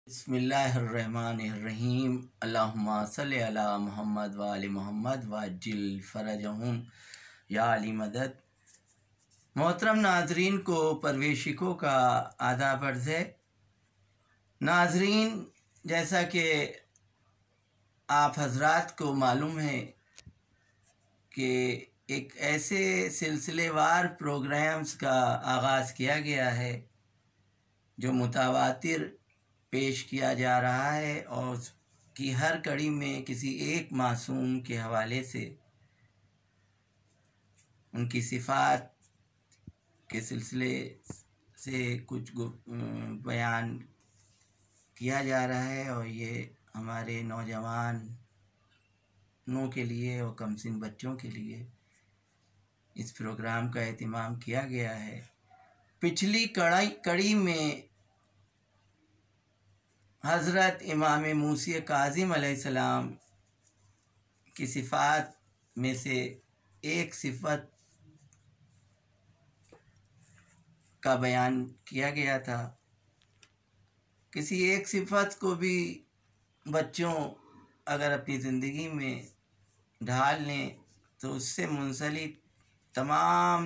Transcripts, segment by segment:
بسم اللہ الرحمن الرحیم اللہم صلی علی محمد و آل محمد وعجل فرجہم یا علی مدد۔ محترم ناظرین کو پرویشکوں کا آداب عرض ہے۔ ناظرین، جیسا کہ آپ حضرات کو معلوم ہے کہ ایک ایسے سلسلے وار پروگرامز کا آغاز کیا گیا ہے جو متواتر پیش کیا جا رہا ہے، اور اس کی ہر کڑی میں کسی ایک معصوم کے حوالے سے ان کی صفات کے سلسلے سے کچھ بیان کیا جا رہا ہے، اور یہ ہمارے نوجوانوں کے لیے اور کم سن بچوں کے لیے اس پروگرام کا اہتمام کیا گیا ہے۔ پچھلی کڑی میں حضرت امام موسی کاظم علیہ السلام کی صفات میں سے ایک صفت کا بیان کیا گیا تھا۔ کسی ایک صفت کو بھی بچوں اگر اپنی زندگی میں ڈھال لیں تو اس سے منسلک تمام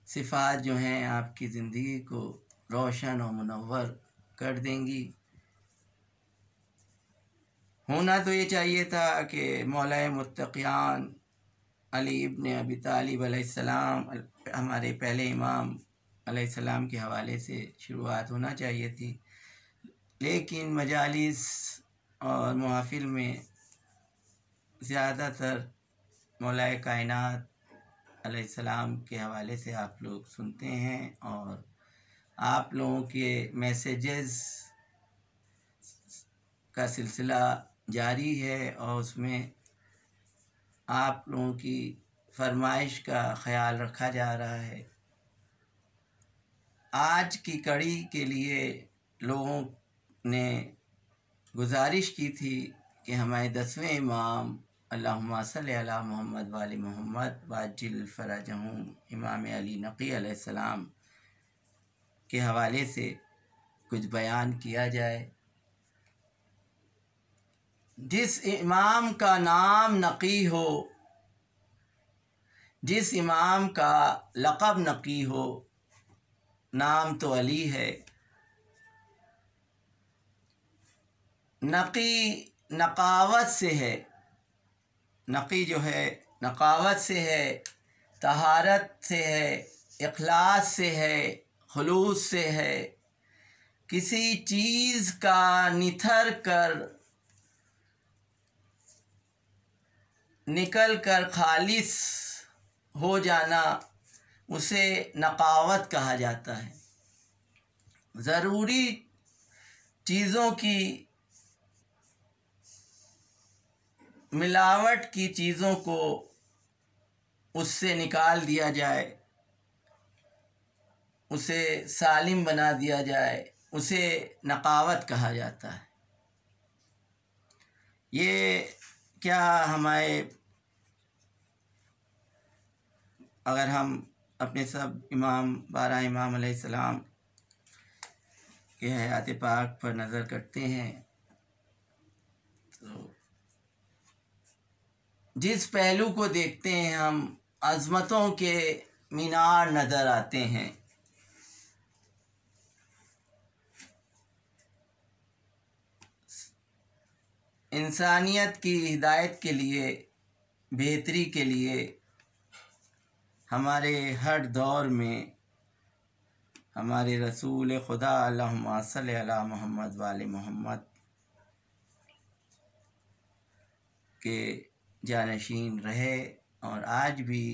صفات جو ہیں آپ کی زندگی کو روشن و منور کر دیں گی۔ ہونا تو یہ چاہیے تھا کہ مولا متقیان علی ابن ابی طالب علیہ السلام، ہمارے پہلے امام علیہ السلام کے حوالے سے شروعات ہونا چاہیے تھی، لیکن مجالس اور محافل میں زیادہ تر مولا کائنات علیہ السلام کے حوالے سے آپ لوگ سنتے ہیں، اور آپ لوگوں کے میسیجز کا سلسلہ جاری ہے، اور اس میں آپ لوگوں کی فرمائش کا خیال رکھا جا رہا ہے۔ آج کی کڑی کے لیے لوگوں نے گزارش کی تھی کہ ہمارے 10ویں امام اللہم صلی علی محمد و آل محمد وعجل فرجہم امام علی نقی علیہ السلام کے حوالے سے کچھ بیان کیا جائے۔ جس امام کا نام نقی ہو، جس امام کا لقب نقی ہو، نام تو علی ہے۔ نقی نقاوت سے ہے، نقی جو ہے نقاوت سے ہے، طہارت سے ہے، اخلاص سے ہے، خلوص سے ہے۔ کسی چیز کا نتھر کر نکل کر خالص ہو جانا، اسے نقاوت کہا جاتا ہے۔ ضروری چیزوں کی ملاوٹ کی چیزوں کو اس سے نکال دیا جائے، اسے سالم بنا دیا جائے، اسے نقاوت کہا جاتا ہے۔ یہ کیا ہمارے اگر ہم اپنے سب امام 12 امام علیہ السلام کے حیات پاک پر نظر کرتے ہیں تو جس پہلو کو دیکھتے ہیں ہم عظمتوں کے مینار نظر آتے ہیں۔ انسانیت کی ہدایت کے لیے، بہتری کے لیے ہمارے ہر دور میں ہمارے رسول خدا اللہم صلی علی محمد و آل محمد کے جانشین رہے، اور آج بھی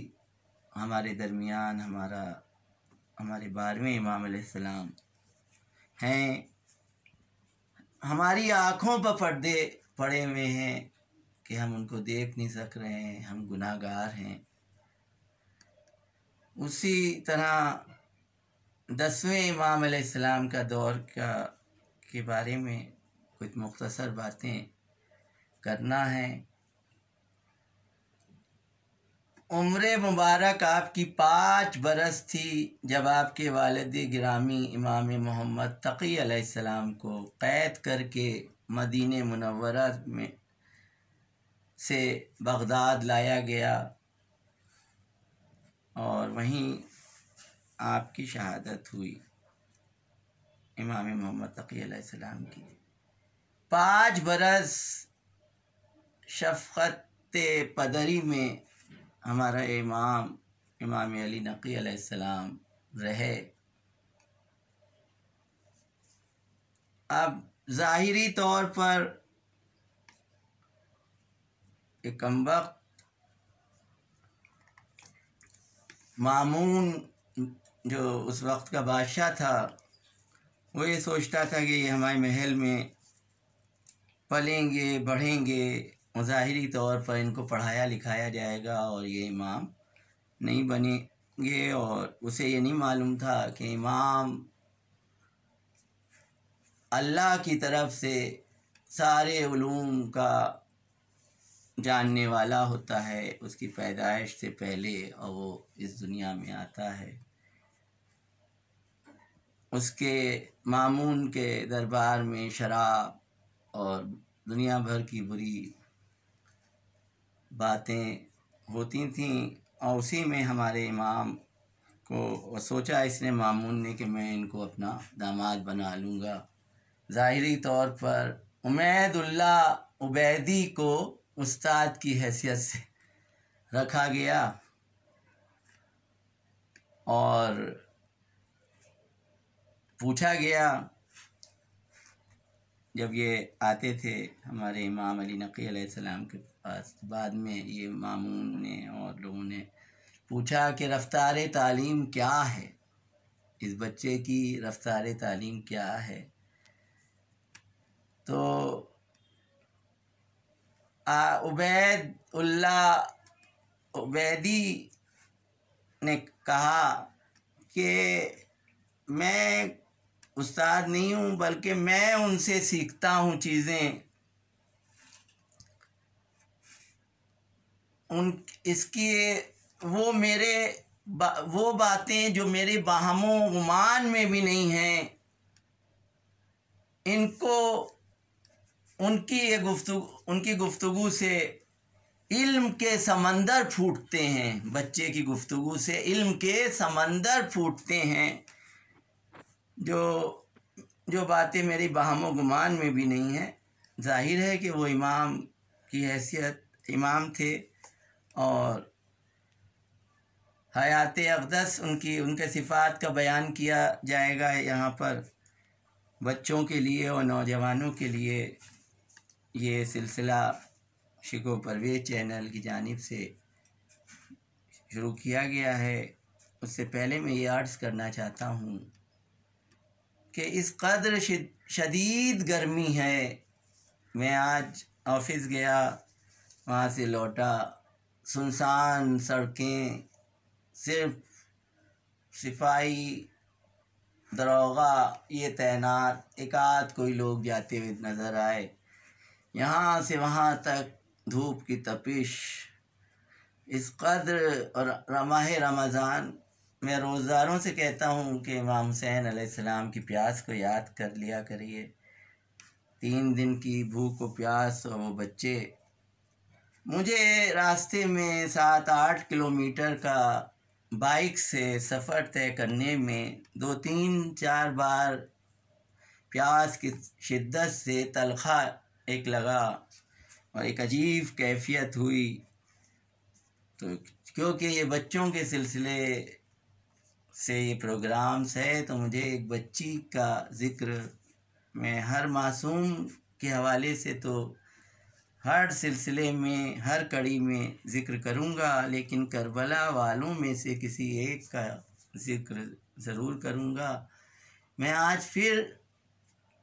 ہمارے درمیان ہمارے 12ویں امام علیہ السلام ہیں۔ ہماری آنکھوں پر پردے پڑے ہوئے ہیں کہ ہم ان کو دیکھ نہیں سک رہے ہیں، ہم گناہ گار ہیں۔ اسی طرح 10ویں امام علیہ السلام کا دور کے بارے میں کچھ مختصر باتیں کرنا ہے۔ عمر مبارک آپ کی 5 برس تھی جب آپ کے والد گرامی امام محمد تقی علیہ السلام کو قید کر کے مدینہ منورہ میں سے بغداد لایا گیا اور وہیں آپ کی شہادت ہوئی، امام محمد تقی علیہ السلام کی۔ 5 برس شفقت پدری میں ہمارا امام علی نقی علیہ السلام رہے۔ اب ظاہری طور پر ایک کمبخت مامون جو اس وقت کا بادشاہ تھا، وہ یہ سوچتا تھا کہ یہ ہمارے محل میں پلیں گے بڑھیں گے، ظاہری طور پر ان کو پڑھایا لکھایا جائے گا اور یہ امام نہیں بنیں گے، اور اسے یہ نہیں معلوم تھا کہ امام اللہ کی طرف سے سارے علوم کا جاننے والا ہوتا ہے، اس کی پیدائش سے پہلے، اور وہ اس دنیا میں آتا ہے۔ اس کے مامون کے دربار میں شراب اور دنیا بھر کی بری باتیں ہوتی تھیں، اور اسی میں ہمارے امام کو سوچا اس نے مامون نے کہ میں ان کو اپنا داماد بنا لوں گا۔ ظاہری طور پر عمید اللہ عبیدی کو استاد کی حیثیت سے رکھا گیا، اور پوچھا گیا جب یہ آتے تھے ہمارے امام علی نقی علیہ السلام کے پاس، بعد میں یہ مامون نے اور لوگوں نے پوچھا کہ رفتار تعلیم کیا ہے، اس بچے کی رفتار تعلیم کیا ہے؟ تو عبید اللہ عبیدی نے کہا کہ میں استاد نہیں ہوں، بلکہ میں ان سے سیکھتا ہوں چیزیں، وہ باتیں جو میرے باہم و گمان میں بھی نہیں ہیں، ان کی گفتگو سے علم کے سمندر پھوٹتے ہیں، بچے کی گفتگو سے علم کے سمندر پھوٹتے ہیں، جو باتیں میری باہم و گمان میں بھی نہیں ہیں۔ ظاہر ہے کہ وہ امام کی حیثیت امام تھے، اور حیات اقدس ان کے صفات کا بیان کیا جائے گا یہاں پر بچوں کے لیے اور نوجوانوں کے لیے۔ یہ سلسلہ شکو پرویز چینل کی جانب سے شروع کیا گیا ہے۔ اس سے پہلے میں یہ عرض کرنا چاہتا ہوں کہ اس قدر شدید گرمی ہے، میں آج آفس گیا، وہاں سے لوٹا، سنسان سڑکیں، صرف صفائی داروغہ یہ تعینات، ایک آدھ کوئی لوگ جاتے ہوئے نظر آئے، یہاں سے وہاں تک دھوپ کی تپش اس قدر۔ اور ماہ رمضان میں روزداروں سے کہتا ہوں کہ امام حسین علیہ السلام کی پیاس کو یاد کر لیا کریے، 3 دن کی بھوک و پیاس، اور وہ بچے۔ مجھے راستے میں 7-8 کلومیٹر کا بائک سے سفر طے کرنے میں 2-3-4 بار پیاس کی شدت سے تلخا ایک لگا، اور ایک عجیب کیفیت ہوئی، تو کیونکہ یہ بچوں کے سلسلے سے یہ پروگرامز ہے، تو مجھے ایک بچی کا ذکر، میں ہر معصوم کے حوالے سے تو ہر سلسلے میں ہر کڑی میں ذکر کروں گا، لیکن کربلا والوں میں سے کسی ایک کا ذکر ضرور کروں گا۔ میں آج پھر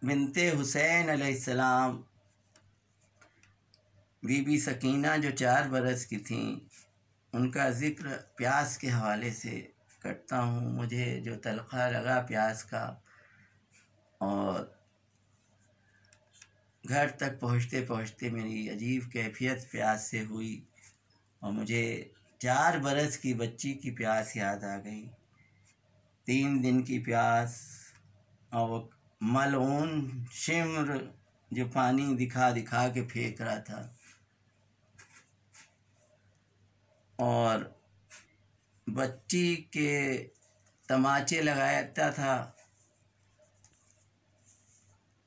بنت حسین علیہ السلام، بی بی سکینہ جو 4 برس کی تھیں، ان کا ذکر پیاس کے حوالے سے کرتا ہوں۔ مجھے جو تلخا لگا پیاس کا، اور گھر تک پہنچتے پہنچتے میری عجیب کیفیت پیاس سے ہوئی، اور مجھے 4 برس کی بچی کی پیاس یاد آ گئی، 3 دن کی پیاس، اور وہ ملعون شمر جو پانی دکھا دکھا کے پھینک رہا تھا اور بچی کے تماچے لگاتا تھا،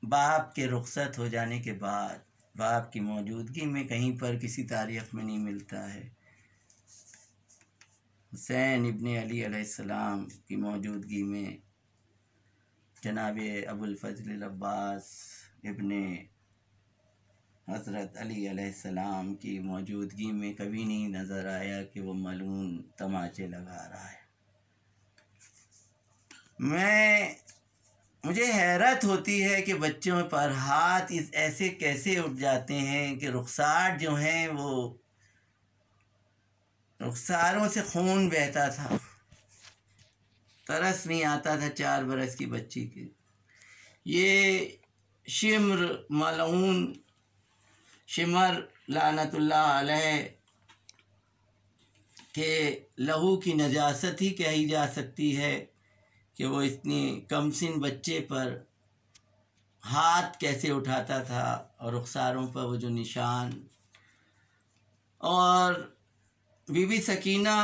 باپ کے رخصت ہو جانے کے بعد، باپ کی موجودگی میں کہیں پر کسی تاریخ میں نہیں ملتا ہے، حسین ابن علی علیہ السلام کی موجودگی میں جناب ابو الفضل العباس ابن حضرت علی علیہ السلام کی موجودگی میں کبھی نہیں نظر آیا کہ وہ ملعون تماچے لگا رہا ہے۔ مجھے حیرت ہوتی ہے کہ بچوں پر ہاتھ ایسے کیسے اٹھ جاتے ہیں کہ رخسار جو ہیں وہ رخساروں سے خون بہتا تھا، ترس نہیں آتا تھا 4 برس کی بچی کے۔ یہ شمر ملعون شمر لعنت اللہ علیہ کہ لہو کی نجاست ہی کہی جا سکتی ہے کہ وہ اتنی کم سن بچے پر ہاتھ کیسے اٹھاتا تھا، اور رخساروں پر وہ جو نشان۔ اور بی بی سکینہ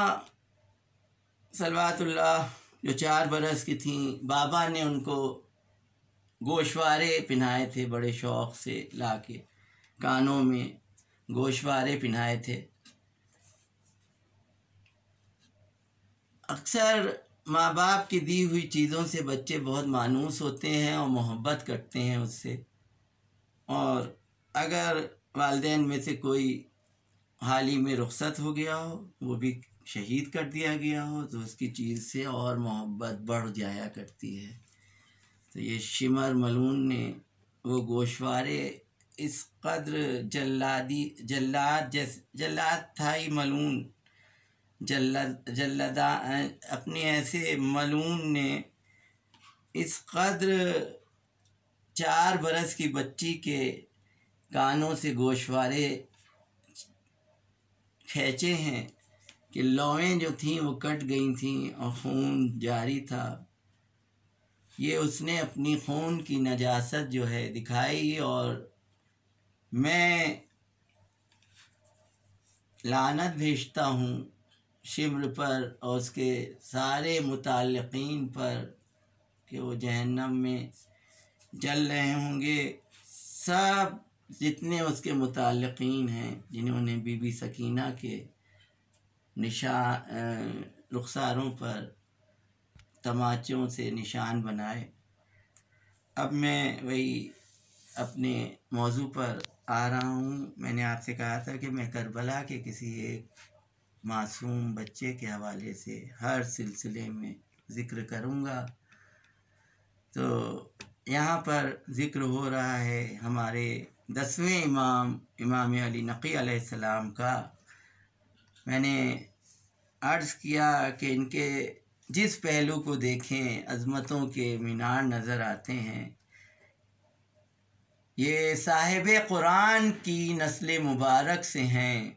صلوات اللہ جو 4 برس کی تھیں، بابا نے ان کو گوشوارے پہنائے تھے، بڑے شوق سے لا کے کانوں میں گوشوارے پہنائے تھے۔ اکثر ماں باپ کی دی ہوئی چیزوں سے بچے بہت مانوس ہوتے ہیں اور محبت کرتے ہیں اس سے، اور اگر والدین میں سے کوئی حال ہی میں رخصت ہو گیا ہو، وہ بھی شہید کر دیا گیا ہو، تو اس کی چیز سے اور محبت بڑھ جایا کرتی ہے۔ تو یہ شمر ملعون نے وہ گوشوارے اس قدر جلاد تھا ہی ملعون، اپنے ایسے ملعون نے اس قدر 4 برس کی بچی کے کانوں سے گوشوارے کھینچے ہیں کہ لوئیں جو تھیں وہ کٹ گئی تھیں اور خون جاری تھا۔ یہ اس نے اپنی خون کی نجاست جو ہے دکھائی، اور میں لعنت بھیجتا ہوں شمر پر اور اس کے سارے متعلقین پر کہ وہ جہنم میں جل رہے ہوں گے۔ سب جتنے اس کے متعلقین ہیں جنہوں نے بی بی سکینہ کے رخساروں پر تماچوں سے نشان بنائے۔ اب میں وہی اپنے موضوع پر آ رہا ہوں۔ میں نے آپ سے کہا تھا کہ میں کربلا کے کسی ایک معصوم بچے کے حوالے سے ہر سلسلے میں ذکر کروں گا۔ تو یہاں پر ذکر ہو رہا ہے ہمارے 10ویں امام علی نقی علیہ السلام کا۔ میں نے عرض کیا کہ ان کے جس پہلو کو دیکھیں عظمتوں کے مینار نظر آتے ہیں۔ یہ صاحب قرآن کی نسل مبارک سے ہیں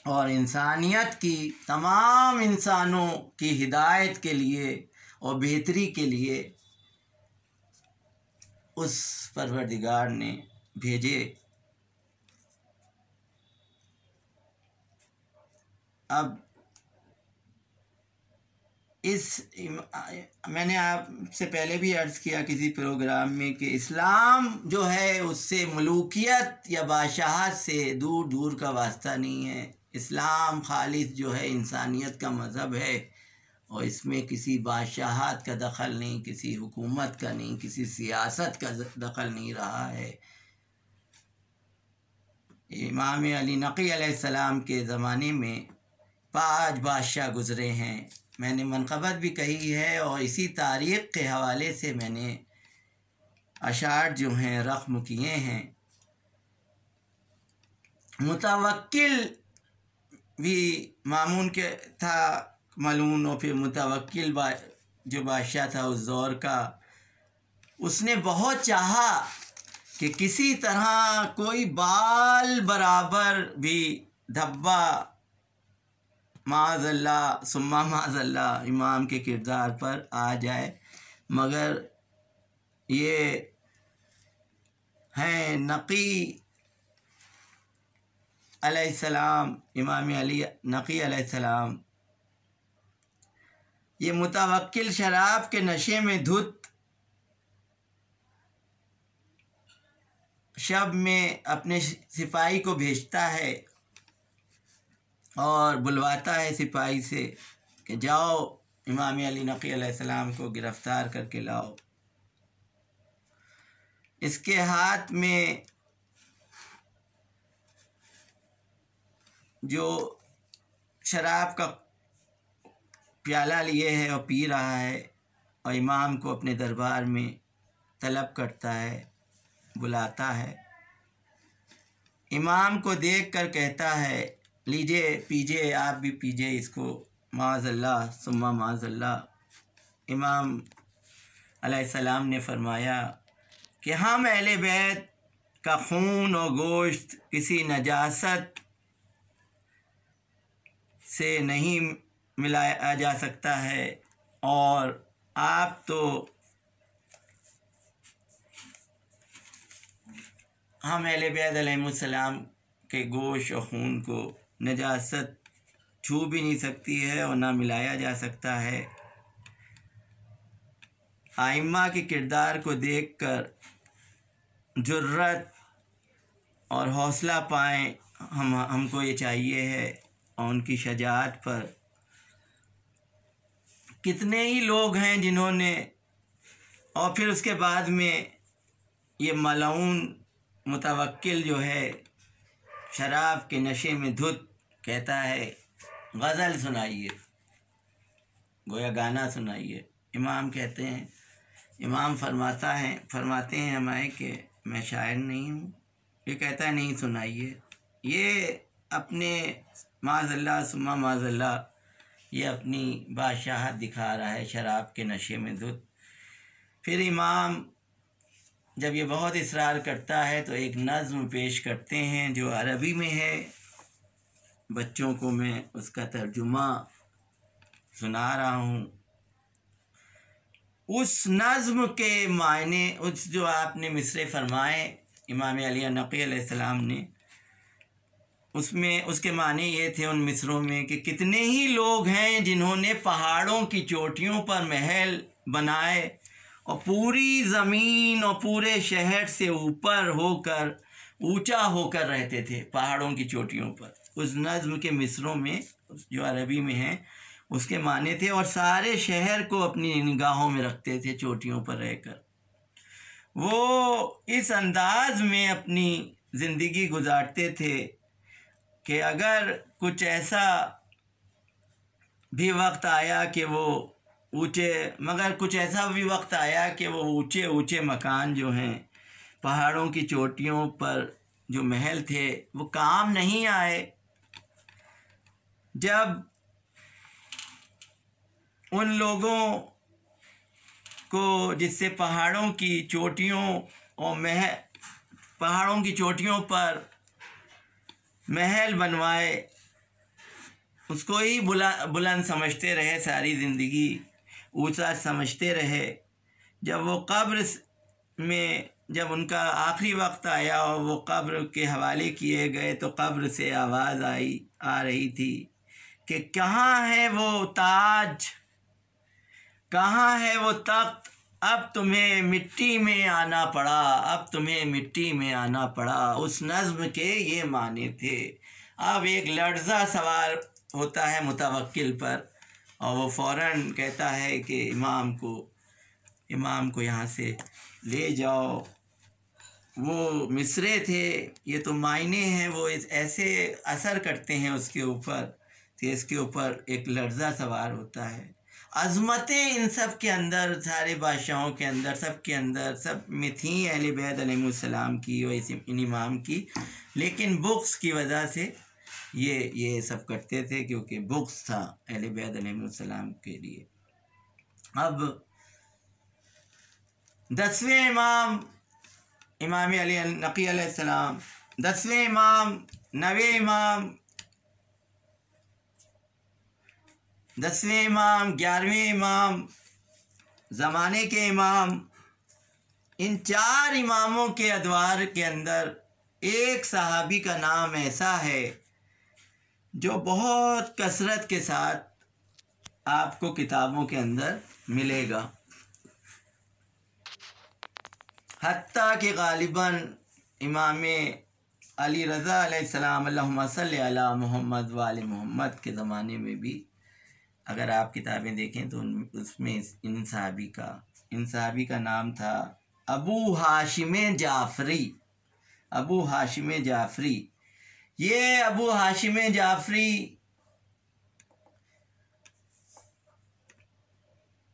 اور انسانیت کی تمام انسانوں کی ہدایت کے لیے اور بہتری کے لیے اس پروردگار نے بھیجے۔ اب میں نے آپ سے پہلے بھی عرض کیا کسی پروگرام میں کہ اسلام جو ہے اس سے ملوکیت یا بادشاہت سے دور دور کا واسطہ نہیں ہے۔ اسلام خالص جو ہے انسانیت کا مذہب ہے، اور اس میں کسی بادشاہت کا دخل نہیں، کسی حکومت کا نہیں، کسی سیاست کا دخل نہیں رہا ہے۔ امام علی نقی علیہ السلام کے زمانے میں 5 بادشاہ گزرے ہیں۔ میں نے منقبت بھی کہی ہے، اور اسی تاریخ کے حوالے سے میں نے اشعار جو ہیں رقم کیے ہیں۔ متوکل بھی مامون کے تھا ملعون، اور پھر متوکل جو بادشاہ تھا اس دور کا، اس نے بہت چاہا کہ کسی طرح کوئی بال برابر بھی دھبا معاذ اللہ ثم معاذ اللہ امام کے کردار پر آ جائے، مگر یہ ہیں نقی علیہ السلام، امام علی نقی علیہ السلام، یہ متوکل شراب کے نشے میں دھت شب میں اپنے سپاہی کو بھیجتا ہے اور بلواتا ہے سپاہی سے کہ جاؤ امام علی نقی علیہ السلام کو گرفتار کر کے لاؤ۔ اس کے ہاتھ میں جو شراب کا پیالہ لیے ہے اور پی رہا ہے، اور امام کو اپنے دربار میں طلب کرتا ہے، بلاتا ہے۔ امام کو دیکھ کر کہتا ہے لیجئے پیجئے، آپ بھی پیجئے اس کو، معاذ اللہ ثم معاذ اللہ۔ امام علیہ السلام نے فرمایا کہ ہم اہل بیت کا خون اور گوشت کسی نجاست سے نہیں ملایا جا سکتا ہے، اور آپ تو ہم اہل بیت علیہ السلام کے گوشت اور خون کو نجاست چھو بھی نہیں سکتی ہے اور نہ ملایا جا سکتا ہے۔ ائمہ کے کردار کو دیکھ کر جرأت اور حوصلہ پائیں، ہم کو یہ چاہیے ہے، اور ان کی شجاعت پر کتنے ہی لوگ ہیں جنہوں نے، اور پھر اس کے بعد میں یہ ملعون متوکل جو ہے شراب کے نشے میں دھت کہتا ہے غزل سنائیے، گویا گانا سنائیے۔ امام کہتے ہیں، امام فرماتے ہیں ہمارے کہ میں شاعر نہیں ہوں۔ یہ کہتا ہے نہیں سنائیے۔ یہ اپنے معاذ اللہ ثم معاذ اللہ یہ اپنی بادشاہت دکھا رہا ہے شراب کے نشے میں دھت۔ پھر امام جب یہ بہت اصرار کرتا ہے تو ایک نظم پیش کرتے ہیں جو عربی میں ہے، بچوں کو میں اس کا ترجمہ سنا رہا ہوں۔ اس نظم کے معنی، اس جو آپ نے مصرع فرمائے امام علی نقی علیہ السلام نے، اس کے معنی یہ تھے ان مصروں میں کہ کتنے ہی لوگ ہیں جنہوں نے پہاڑوں کی چوٹیوں پر محل بنائے اور پوری زمین اور پورے شہر سے اوپر ہو کر، اونچا ہو کر رہتے تھے پہاڑوں کی چوٹیوں پر۔ اس نظم کے مصروں میں جو عربی میں ہیں اس کے معنی تھے، اور سارے شہر کو اپنی نگاہوں میں رکھتے تھے چوٹیوں پر رہ کر۔ وہ اس انداز میں اپنی زندگی گزارتے تھے کہ اگر کچھ ایسا بھی وقت آیا کہ وہ اونچے اونچے مکان جو ہیں پہاڑوں کی چوٹیوں پر جو محل تھے وہ کام نہیں آئے، جب ان لوگوں کو جس سے پہاڑوں کی چوٹیوں پر محل بنوائے اس کو ہی بلند سمجھتے رہے، ساری زندگی اونچا سمجھتے رہے، جب وہ قبر میں جب ان کا آخری وقت آیا اور وہ قبر کے حوالے کیے گئے تو قبر سے آواز آ رہی تھی کہ کہاں ہے وہ تاج، کہاں ہے وہ تخت، اب تمہیں مٹی میں آنا پڑا۔ اس نظم کے یہ معنی تھے۔ اب ایک لرزہ سوار ہوتا ہے متوکل پر اور وہ فوراً کہتا ہے کہ امام کو یہاں سے لے جاؤ۔ وہ مصرے تھے، یہ تو معنی ہیں، وہ ایسے اثر کرتے ہیں اس کے اوپر کہ اس کے اوپر ایک لرزہ سوار ہوتا ہے۔ عظمتیں ان سب کے اندر، سارے بادشاہوں کے اندر، سب میں تھیں اہل بیت علیہ السلام کی اور ان امام کی، لیکن بغض کی وجہ سے یہ سب کرتے تھے، کیونکہ بغض تھا اہل بیت علیہ السلام کے لیے۔ اب 10ویں امام امام علی نقی علیہ السلام، 10ویں امام 9ویں امام 10ویں امام، 11ویں امام، زمانے کے امام، ان 4 اماموں کے ادوار کے اندر ایک صحابی کا نام ایسا ہے جو بہت کثرت کے ساتھ آپ کو کتابوں کے اندر ملے گا، حتیٰ کہ غالباً امام علی رضا علیہ السلام اللہم صلی علی محمد وآل محمد کے زمانے میں بھی اگر آپ کتابیں دیکھیں تو اس میں ان صحابی کا نام تھا ابو ہاشم جعفری۔ ابو ہاشم جعفری، یہ ابو ہاشم جعفری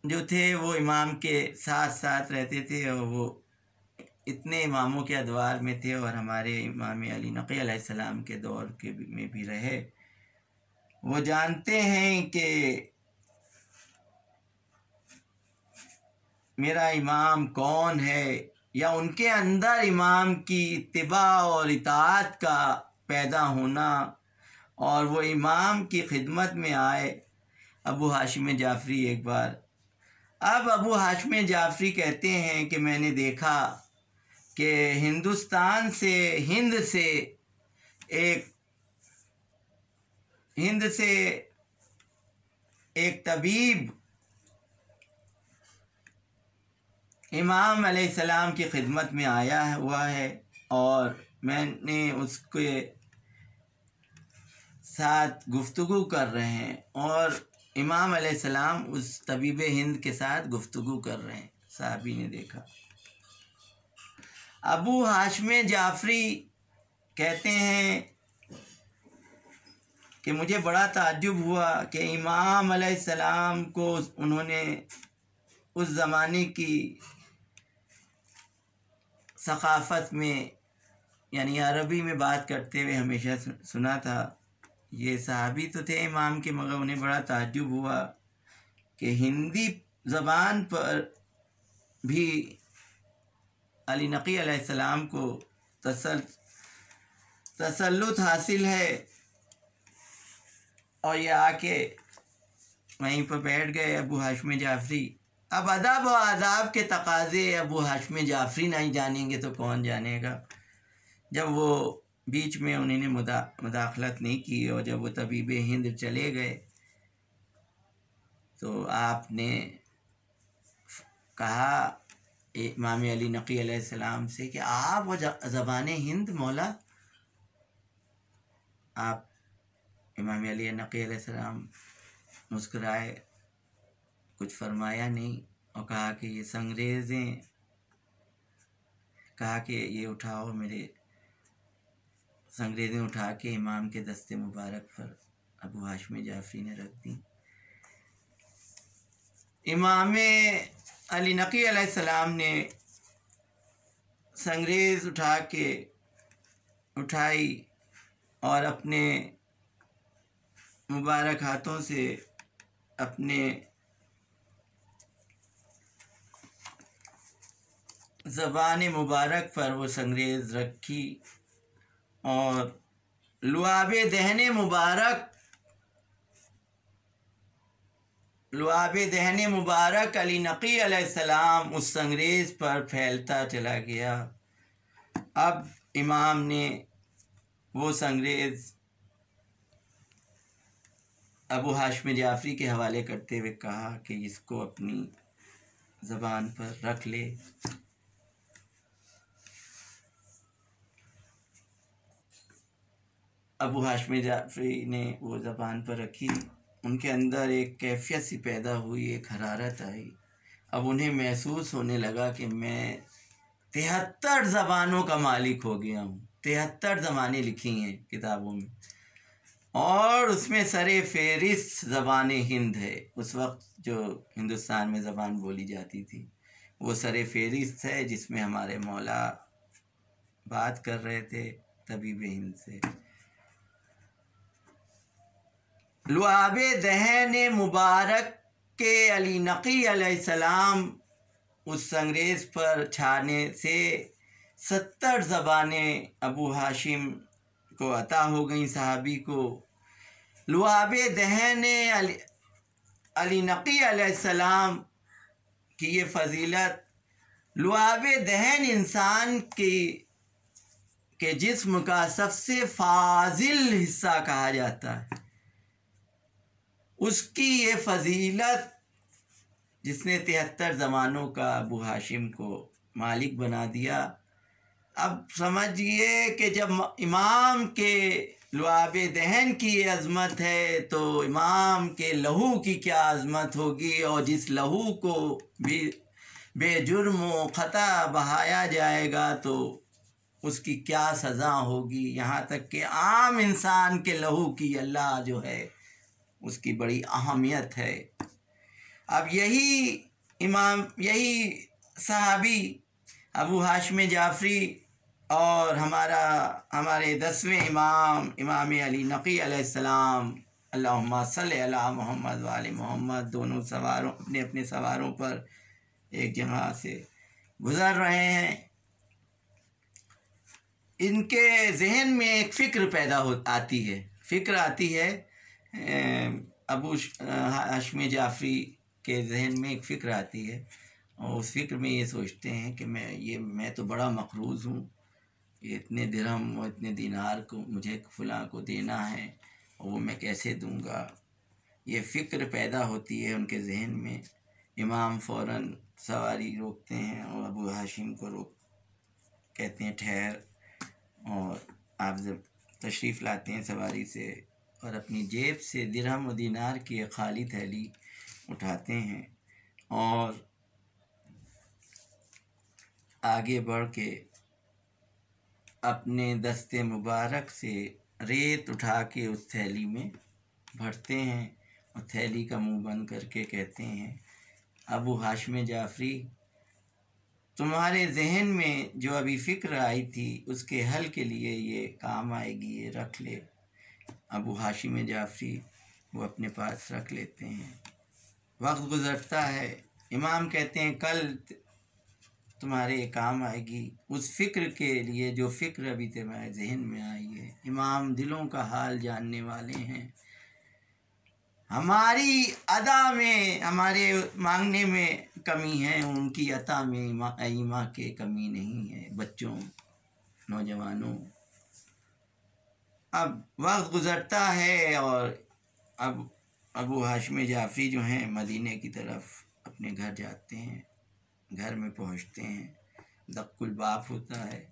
جو تھے وہ امام کے ساتھ ساتھ رہتے تھے، اور وہ اتنے اماموں کے ادوار میں تھے، اور ہمارے امام علی نقی علیہ السلام کے دور میں بھی رہے۔ وہ جانتے ہیں کہ میرا امام کون ہے، یا ان کے اندر امام کی اتباع اور اطاعت کا پیدا ہونا، اور وہ امام کی خدمت میں آئے۔ ابو ہاشم جعفری ایک بار، اب ابو ہاشم جعفری کہتے ہیں کہ میں نے دیکھا کہ ہندوستان سے ہند سے ایک طبیب امام علیہ السلام کی خدمت میں آیا ہوا ہے، اور میں نے اس کے ساتھ گفتگو کر رہے ہیں، اور امام علیہ السلام اس طبیب ہند کے ساتھ گفتگو کر رہے ہیں۔ صحابی نے دیکھا۔ ابو ہاشم جعفری کہتے ہیں کہ مجھے بڑا تعجب ہوا کہ امام علیہ السلام کو انہوں نے اس زمانے کی ثقافت میں، یعنی عربی میں بات کرتے ہوئے ہمیشہ سنا تھا۔ یہ صحابی تو تھے امام کے، مگر انہیں بڑا تعجب ہوا کہ ہندی زبان پر بھی علی نقی علیہ السلام کو تسلط حاصل ہے، اور یہ آ کے وہیں پر بیٹھ گئے ابو ہاشم جعفری۔ اب ادب و آداب کے تقاضے ابو ہاشم جعفری نہیں جانیں گے تو کون جانے گا؟ جب وہ بیچ میں انہوں نے مداخلت نہیں کی، اور جب وہ طبیب ہند چلے گئے تو آپ نے کہا امام علی نقی علیہ السلام سے کہ آپ وہ زبان ہند مولا؟ آپ امام علی نقی علیہ السلام مسکرائے، کچھ فرمایا نہیں، اور کہا کہ یہ سنگریزیں، کہا کہ یہ اٹھاؤ، میرے سنگریزیں اٹھا کے امام کے دست مبارک پر ابو ہاشم جعفری نے رکھ دیں۔ امام علی نقی علیہ السلام نے سنگریز اٹھائی اور اپنے مبارک ہاتھوں سے اپنے زبان مبارک پر وہ سنگریز رکھی، اور لعاب دہن مبارک علی نقی علیہ السلام اس سنگریز پر پھیلتا چلا گیا۔ اب امام نے وہ سنگریز ابو ہاشم جعفری کے حوالے کرتے ہوئے کہا کہ اس کو اپنی زبان پر رکھ لے۔ ابو ہاشم جعفری نے وہ زبان پر رکھی، ان کے اندر ایک کیفیت سی پیدا ہوئی، ایک حرارت آئی۔ اب انہیں محسوس ہونے لگا کہ میں 73 زبانوں کا مالک ہو گیا ہوں۔ 73 زبانیں لکھی ہیں کتابوں میں، اور اس میں سر فہرست زبان ہند ہے۔ اس وقت جو ہندوستان میں زبان بولی جاتی تھی وہ سر فہرست ہے، جس میں ہمارے مولا بات کر رہے تھے طبیب ہند سے۔ لعاب دہن مبارک کے علی نقی علیہ السلام اس سنگریز پر چھانے سے 70 زبانیں ابو ہاشم کو عطا ہو گئیں، صحابی کو۔ لعاب دہن علی نقی علیہ السلام کی یہ فضیلت لعاب دہن انسان کے جسم کا سب سے فاضل حصہ کہا جاتا ہے. اس کی یہ فضیلت جس نے 73 زمانوں کا ابو ہاشم کو مالک بنا دیا. اب سمجھیے کہ جب امام کے لعاب دہن کی یہ عظمت ہے تو امام کے لہو کی کیا عظمت ہوگی، اور جس لہو کو بھی بے جرم و خطا بہایا جائے گا تو اس کی کیا سزا ہوگی. یہاں تک کہ عام انسان کے لہو کی اللہ جو ہے اس کی بڑی اہمیت ہے. اب یہی صحابی ابو ہاشم جعفری اور ہمارے 10ویں امام علی نقی علیہ السلام، اللہم صلی علی محمد وآل محمد، دونوں سواروں اپنے سواروں پر ایک جگہ سے گزر رہے ہیں. ان کے ذہن میں ایک فکر آتی ہے ابو ہاشم جعفری کے ذہن میں ایک فکر آتی ہے، اور اس فکر میں یہ سوچتے ہیں کہ میں تو بڑا مقروض ہوں، یہ اتنے درہم اور اتنے دینار کو مجھے فلاں کو دینا ہے، اور وہ میں کیسے دوں گا. یہ فکر پیدا ہوتی ہے ان کے ذہن میں. امام فوراً سواری روکتے ہیں اور ابو ہاشم کو کہتے ہیں ٹھہر، اور آپ جب تشریف لاتے ہیں سواری سے اور اپنی جیب سے درہم و دینار کی ایک خالی تھیلی اٹھاتے ہیں اور آگے بڑھ کے اپنے دست مبارک سے ریت اٹھا کے اس تھیلی میں بھرتے ہیں، اور تھیلی کا منہ بند کر کے کہتے ہیں ابو ہاشم جعفری، تمہارے ذہن میں جو ابھی فکر آئی تھی اس کے حل کے لیے یہ کام آئے گی، یہ رکھ لے. ابو ہاشم جعفری وہ اپنے پاس رکھ لیتے ہیں. وقت گزرتا ہے، امام کہتے ہیں کل تمہارے کام آئے گی اس فکر کے لیے جو فکر ابھی تمہارے ذہن میں آئی ہے. امام دلوں کا حال جاننے والے ہیں. ہماری ادا میں، ہمارے مانگنے میں کمی ہے، ان کی عطا میں ایما کے کمی نہیں ہے. بچوں، نوجوانوں، اب وقت گزرتا ہے اور اب ابو ہاشم جعفری جو ہیں مدینے کی طرف اپنے گھر جاتے ہیں. گھر میں پہنچتے ہیں، دق الباب ہوتا ہے،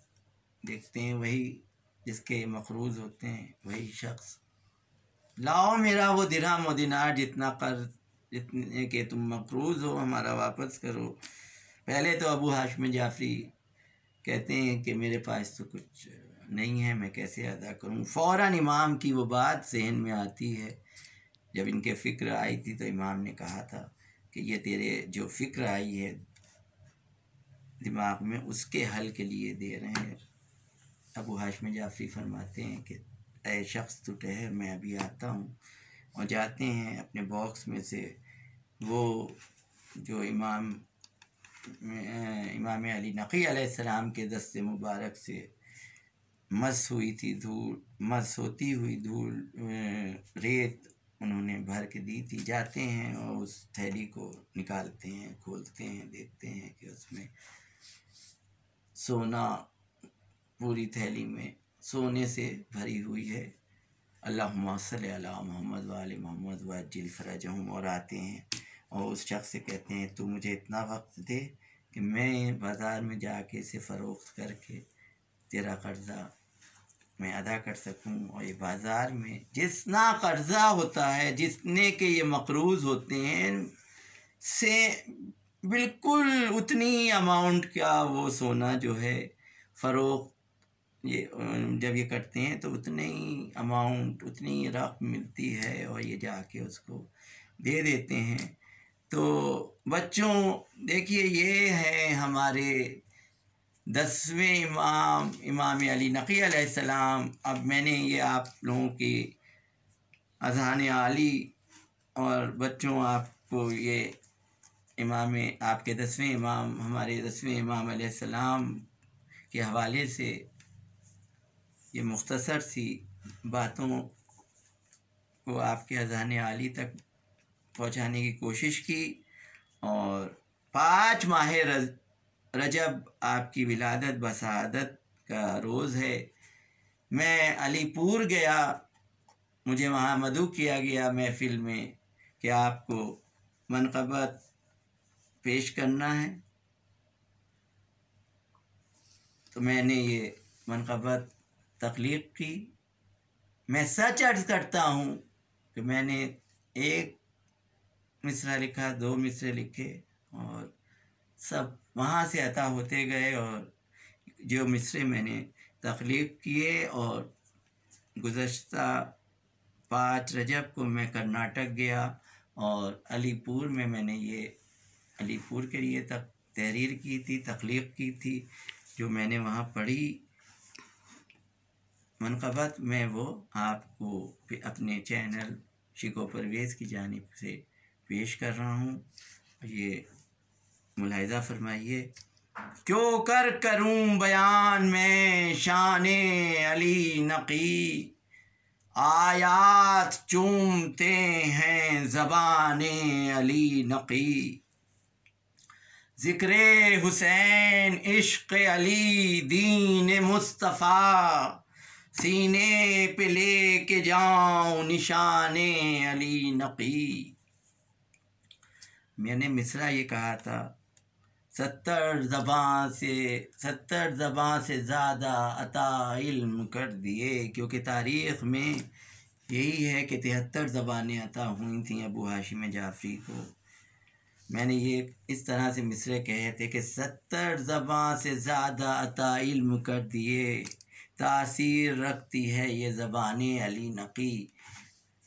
دیکھتے ہیں وہی جس کے مقروض ہوتے ہیں وہی شخص. لاؤ میرا وہ درہم و دینار جتنا قرض، جتنے کہ تم مقروض ہو ہمارا واپس کرو. پہلے تو ابو ہاشم جعفری کہتے ہیں کہ میرے پاس تو کچھ نہیں ہے، میں کیسے ادا کروں. فوراً امام کی وہ بات ذہن میں آتی ہے. جب ان کے فکر آئی تھی تو امام نے کہا تھا کہ یہ تیرے جو فکر آئی ہے دماغ میں اس کے حل کے لیے دے رہے ہیں. ابو ہاشم جعفری فرماتے ہیں کہ اے شخص تو ٹھہر، میں ابھی آتا ہوں. اور جاتے ہیں اپنے باکس میں سے وہ جو امام علی نقی علیہ السلام کے دست مبارک سے مس ہوتی ہوئی دھول ریت انہوں نے بھر کے دی تھی. جاتے ہیں اور اس تھیلی کو نکالتے ہیں، کھولتے ہیں، دیکھتے ہیں کہ اس میں سونا، پوری تھیلی میں سونے سے بھری ہوئی ہے. اللہم صلی علی محمد وآل محمد وعجل فرجہم. اور آتے ہیں اور اس شخص سے کہتے ہیں تو مجھے اتنا وقت دے کہ میں بازار میں جا کے اسے فروخت کر کے تیرا قرضہ میں ادا کر سکوں. اور یہ بازار میں جتنا قرضہ ہوتا ہے، جتنے کے یہ مقروض ہوتے ہیں، سے بالکل اتنی اماؤنٹ کا وہ سونا جو ہے فروخت جب یہ کرتے ہیں تو اتنی اماؤنٹ، اتنی رقم ملتی ہے اور یہ جا کے اس کو دے دیتے ہیں. تو بچوں دیکھیے، یہ ہے ہمارے 10ویں امام علی نقی علیہ السلام. اب میں نے یہ آپ لوگوں کی اذہان عالی اور بچوں آپ کو یہ آپ کے 10ویں امام، ہمارے 10ویں امام علیہ السلام کے حوالے سے یہ مختصر سی باتوں کو آپ کے اذہان عالی تک پہنچانے کی کوشش کی، اور 5 ماہ رجب آپ کی ولادت بسعادت کا روز ہے۔ میں علی پور گیا، مجھے وہاں مدعو کیا گیا محفل میں کہ آپ کو منقبت پیش کرنا ہے، تو میں نے یہ منقبت تخلیق کی۔ میں سچ عرض کرتا ہوں کہ میں نے 1 مصرع لکھا، 2 مصرے لکھے، اور سب وہاں سے عطا ہوتے گئے، اور جو مصرے میں نے تخلیق کیے، اور گزشتہ 5 رجب کو میں کرناٹک گیا، اور علی پور میں نے یہ علی پور کے لیے تحریر کی تھی، تخلیق کی تھی، جو میں نے وہاں پڑھی منقبت میں، وہ آپ کو اپنے چینل شکو پرویز کی جانب سے پیش کر رہا ہوں۔ یہ ملاحظہ فرمائیے۔ کیوں کروں بیان میں شان علی نقی، آیات چومتے ہیں زبان علی نقی، ذکر حسین عشق علی دین مصطفیٰ، سینے پہ لے کے جاؤں نشان علی نقی۔ میں نے مصرع یہ کہا تھا، 70 زباں سے زیادہ عطا علم کر دیے، کیونکہ تاریخ میں یہی ہے کہ 73 زبانیں عطا ہوئی تھیں ابو ہاشم جعفری کو۔ میں نے یہ اس طرح سے مصرے کہے تھے کہ 70 زباں سے زیادہ عطا علم کر دیے، تاثیر رکھتی ہے یہ زبان علی نقی۔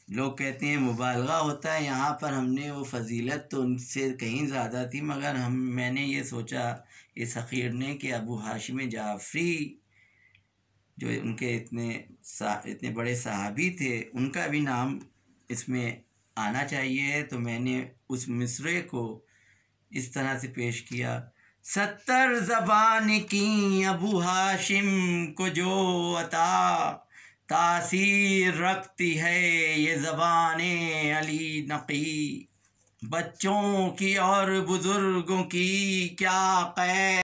لوگ کہتے ہیں مبالغہ ہوتا ہے، یہاں پر ہم نے وہ فضیلت تو ان سے کہیں زیادہ تھی، مگر میں نے یہ سوچا اس حقیر نے کہ ابو ہاشم جعفری جو ان کے اتنے بڑے صحابی تھے، ان کا بھی نام اس میں آنا چاہیے، تو میں نے اس مصرے کو اس طرح سے پیش کیا، 70 زبان کی ابو ہاشم کو جو عطا، تاثیر رکھتی ہے یہ زبان علی نقی، بچوں کی اور بزرگوں کی کیا قید۔